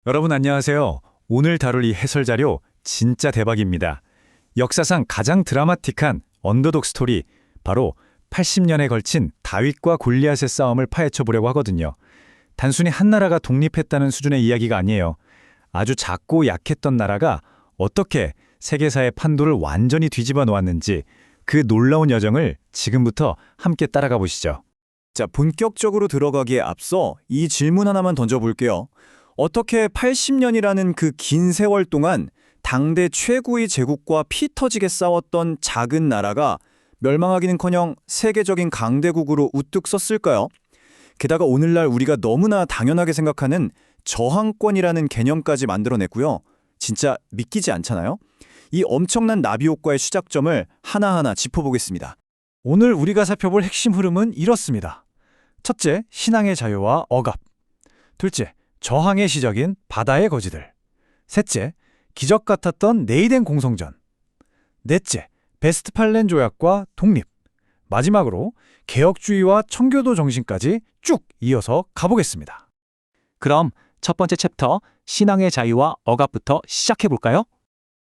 여러분 안녕하세요. 오늘 다룰 이 해설 자료 진짜 대박입니다. 역사상 가장 드라마틱한 언더독 스토리, 바로 80년에 걸친 다윗과 골리앗의 싸움을 파헤쳐 보려고 하거든요. 단순히 한 나라가 독립했다는 수준의 이야기가 아니에요. 아주 작고 약했던 나라가 어떻게 세계사의 판도를 완전히 뒤집어 놓았는지, 그 놀라운 여정을 지금부터 함께 따라가 보시죠. 자, 본격적으로 들어가기에 앞서 이 질문 하나만 던져볼게요. 어떻게 80년이라는 그 긴 세월 동안 당대 최고의 제국과 피 터지게 싸웠던 작은 나라가 멸망하기는커녕 세계적인 강대국으로 우뚝 섰을까요? 게다가 오늘날 우리가 너무나 당연하게 생각하는 저항권이라는 개념까지 만들어냈고요. 진짜 믿기지 않잖아요? 이 엄청난 나비 효과의 시작점을 하나하나 짚어보겠습니다. 오늘 우리가 살펴볼 핵심 흐름은 이렇습니다. 첫째, 신앙의 자유와 억압. 둘째, 저항의 시작인 바다의 거지들. 셋째, 기적 같았던 네이덴 공성전. 넷째, 베스트팔렌 조약과 독립. 마지막으로 개혁주의와 청교도 정신까지 쭉 이어서 가보겠습니다. 그럼 첫 번째 챕터 신앙의 자유와 억압부터 시작해볼까요?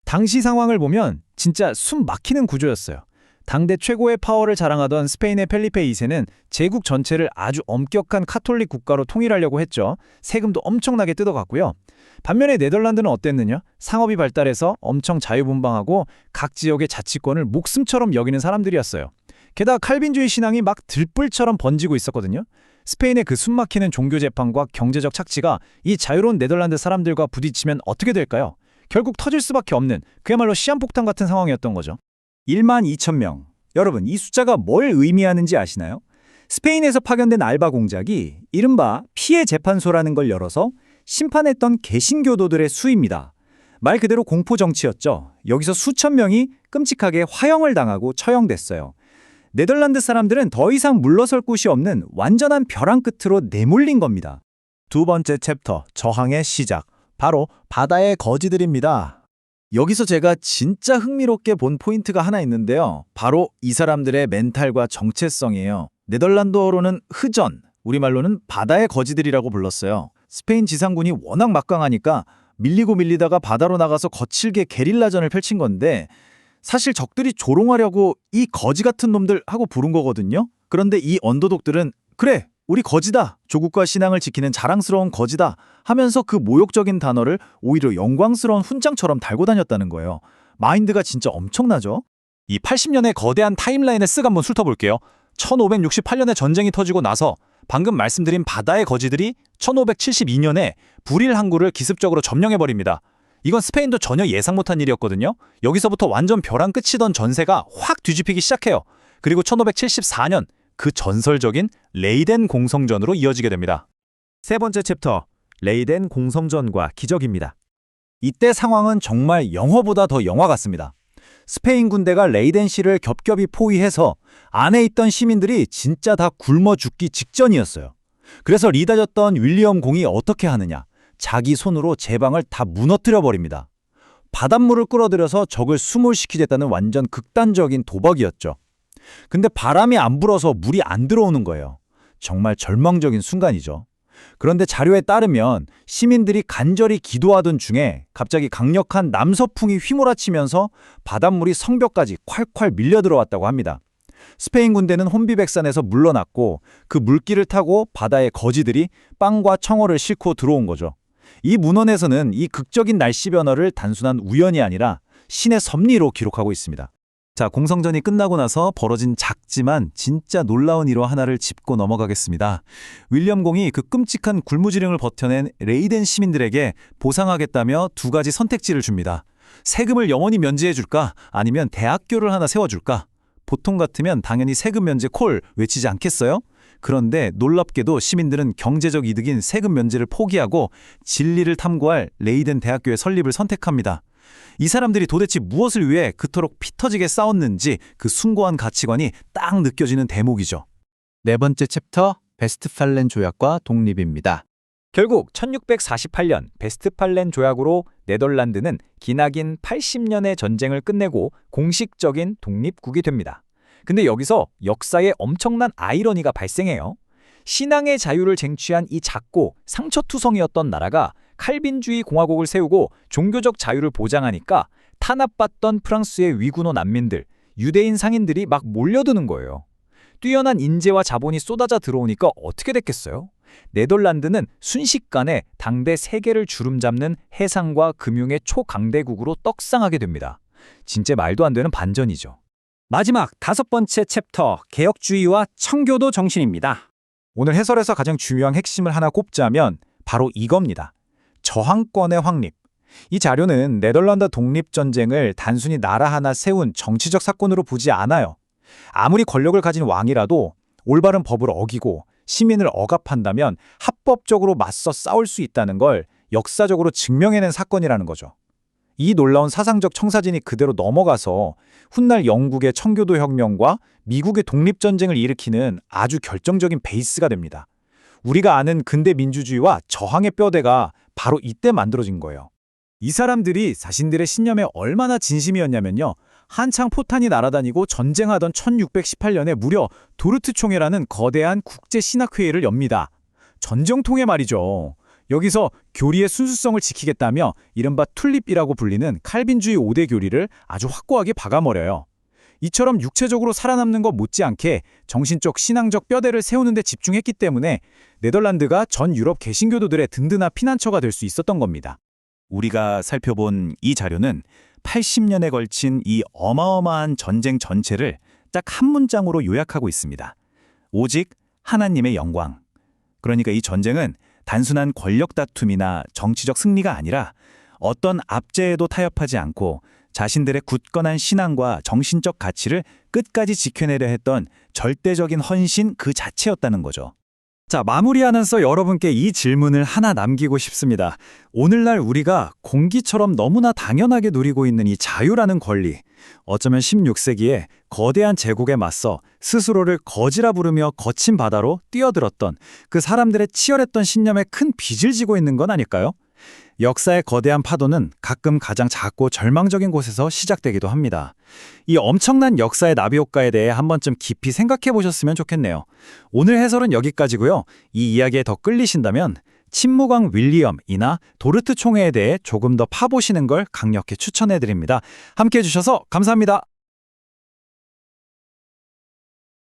당시 상황을 보면 진짜 숨 막히는 구조였어요. 당대 최고의 파워를 자랑하던 스페인의 펠리페 2세는 제국 전체를 아주 엄격한 카톨릭 국가로 통일하려고 했죠. 세금도 엄청나게 뜯어갔고요. 반면에 네덜란드는 어땠느냐? 상업이 발달해서 엄청 자유분방하고 각 지역의 자치권을 목숨처럼 여기는 사람들이었어요. 게다가 칼빈주의 신앙이 막 들불처럼 번지고 있었거든요. 스페인의 그 숨막히는 종교 재판과 경제적 착취가 이 자유로운 네덜란드 사람들과 부딪히면 어떻게 될까요? 결국 터질 수밖에 없는 그야말로 시한폭탄 같은 상황이었던 거죠. 1만 2천 명. 여러분, 이 숫자가 뭘 의미하는지 아시나요? 스페인에서 파견된 알바 공작이 이른바 피해 재판소라는 걸 열어서 심판했던 개신교도들의 수입니다. 말 그대로 공포 정치였죠. 여기서 수천 명이 끔찍하게 화형을 당하고 처형됐어요. 네덜란드 사람들은 더 이상 물러설 곳이 없는 완전한 벼랑 끝으로 내몰린 겁니다. 두 번째 챕터, 저항의 시작. 바로 바다의 거지들입니다. 여기서 제가 진짜 흥미롭게 본 포인트가 하나 있는데요. 바로 이 사람들의 멘탈과 정체성이에요. 네덜란드어로는 흐전, 우리말로는 바다의 거지들이라고 불렀어요. 스페인 지상군이 워낙 막강하니까 밀리고 밀리다가 바다로 나가서 거칠게 게릴라전을 펼친 건데, 사실 적들이 조롱하려고 이 거지 같은 놈들 하고 부른 거거든요. 그런데 이 언더독들은 그래, 우리 거지다, 조국과 신앙을 지키는 자랑스러운 거지다 하면서 그 모욕적인 단어를 오히려 영광스러운 훈장처럼 달고 다녔다는 거예요. 마인드가 진짜 엄청나죠? 이 80년의 거대한 타임라인을 쓱 한번 훑어볼게요. 1568년에 전쟁이 터지고 나서 방금 말씀드린 바다의 거지들이 1572년에 불일 항구를 기습적으로 점령해버립니다. 이건 스페인도 전혀 예상 못한 일이었거든요. 여기서부터 완전 벼랑 끝이던 전세가 확 뒤집히기 시작해요. 그리고 1574년 그 전설적인 레이덴 공성전으로 이어지게 됩니다. 세 번째 챕터, 레이덴 공성전과 기적입니다. 이때 상황은 정말 영화보다 더 영화 같습니다. 스페인 군대가 레이덴시를 겹겹이 포위해서 안에 있던 시민들이 진짜 다 굶어 죽기 직전이었어요. 그래서 리더였던 윌리엄 공이 어떻게 하느냐? 자기 손으로 제방을 다 무너뜨려 버립니다. 바닷물을 끌어들여서 적을 수몰시키겠다는 완전 극단적인 도박이었죠. 근데 바람이 안 불어서 물이 안 들어오는 거예요. 정말 절망적인 순간이죠. 그런데 자료에 따르면 시민들이 간절히 기도하던 중에 갑자기 강력한 남서풍이 휘몰아치면서 바닷물이 성벽까지 콸콸 밀려들어왔다고 합니다. 스페인 군대는 혼비백산에서 물러났고 그 물길을 타고 바다의 거지들이 빵과 청어를 싣고 들어온 거죠. 이 문헌에서는 이 극적인 날씨 변화를 단순한 우연이 아니라 신의 섭리로 기록하고 있습니다. 자, 공성전이 끝나고 나서 벌어진 작지만 진짜 놀라운 일화 하나를 짚고 넘어가겠습니다. 윌리엄 공이 그 끔찍한 굴무지령을 버텨낸 레이덴 시민들에게 보상하겠다며 두 가지 선택지를 줍니다. 세금을 영원히 면제해줄까? 아니면 대학교를 하나 세워줄까? 보통 같으면 당연히 세금 면제 콜 외치지 않겠어요? 그런데 놀랍게도 시민들은 경제적 이득인 세금 면제를 포기하고 진리를 탐구할 레이덴 대학교의 설립을 선택합니다. 이 사람들이 도대체 무엇을 위해 그토록 피 터지게 싸웠는지 그 숭고한 가치관이 딱 느껴지는 대목이죠. 네 번째 챕터 베스트팔렌 조약과 독립입니다. 결국 1648년 베스트팔렌 조약으로 네덜란드는 기나긴 80년의 전쟁을 끝내고 공식적인 독립국이 됩니다. 근데 여기서 역사에 엄청난 아이러니가 발생해요. 신앙의 자유를 쟁취한 이 작고 상처투성이었던 나라가 칼빈주의 공화국을 세우고 종교적 자유를 보장하니까 탄압받던 프랑스의 위군호 난민들, 유대인 상인들이 막 몰려드는 거예요. 뛰어난 인재와 자본이 쏟아져 들어오니까 어떻게 됐겠어요? 네덜란드는 순식간에 당대 세계를 주름잡는 해상과 금융의 초강대국으로 떡상하게 됩니다. 진짜 말도 안 되는 반전이죠. 마지막 5번째 챕터, 개혁주의와 청교도 정신입니다. 오늘 해설에서 가장 중요한 핵심을 하나 꼽자면 바로 이겁니다. 저항권의 확립. 이 자료는 네덜란드 독립전쟁을 단순히 나라 하나 세운 정치적 사건으로 보지 않아요. 아무리 권력을 가진 왕이라도 올바른 법을 어기고 시민을 억압한다면 합법적으로 맞서 싸울 수 있다는 걸 역사적으로 증명해낸 사건이라는 거죠. 이 놀라운 사상적 청사진이 그대로 넘어가서 훗날 영국의 청교도 혁명과 미국의 독립전쟁을 일으키는 아주 결정적인 베이스가 됩니다. 우리가 아는 근대 민주주의와 저항의 뼈대가 바로 이때 만들어진 거예요. 이 사람들이 자신들의 신념에 얼마나 진심이었냐면요. 한창 포탄이 날아다니고 전쟁하던 1618년에 무려 도르트 총회라는 거대한 국제 신학회의를 엽니다. 전정통회 말이죠. 여기서 교리의 순수성을 지키겠다며 이른바 툴립이라고 불리는 칼빈주의 5대 교리를 아주 확고하게 박아버려요. 이처럼 육체적으로 살아남는 것 못지않게 정신적 신앙적 뼈대를 세우는 데 집중했기 때문에 네덜란드가 전 유럽 개신교도들의 든든한 피난처가 될 수 있었던 겁니다. 우리가 살펴본 이 자료는 80년에 걸친 이 어마어마한 전쟁 전체를 딱 한 문장으로 요약하고 있습니다. 오직 하나님의 영광. 그러니까 이 전쟁은 단순한 권력 다툼이나 정치적 승리가 아니라 어떤 압제에도 타협하지 않고 자신들의 굳건한 신앙과 정신적 가치를 끝까지 지켜내려 했던 절대적인 헌신 그 자체였다는 거죠. 자, 마무리하면서 여러분께 이 질문을 하나 남기고 싶습니다. 오늘날 우리가 공기처럼 너무나 당연하게 누리고 있는 이 자유라는 권리, 어쩌면 16세기에 거대한 제국에 맞서 스스로를 거지라 부르며 거친 바다로 뛰어들었던 그 사람들의 치열했던 신념에 큰 빚을 지고 있는 건 아닐까요? 역사의 거대한 파도는 가끔 가장 작고 절망적인 곳에서 시작되기도 합니다. 이 엄청난 역사의 나비 효과에 대해 한 번쯤 깊이 생각해 보셨으면 좋겠네요. 오늘 해설은 여기까지고요. 이 이야기에 더 끌리신다면 침묵왕 윌리엄이나 도르트 총회에 대해 조금 더 파보시는 걸 강력히 추천해 드립니다. 함께 해주셔서 감사합니다.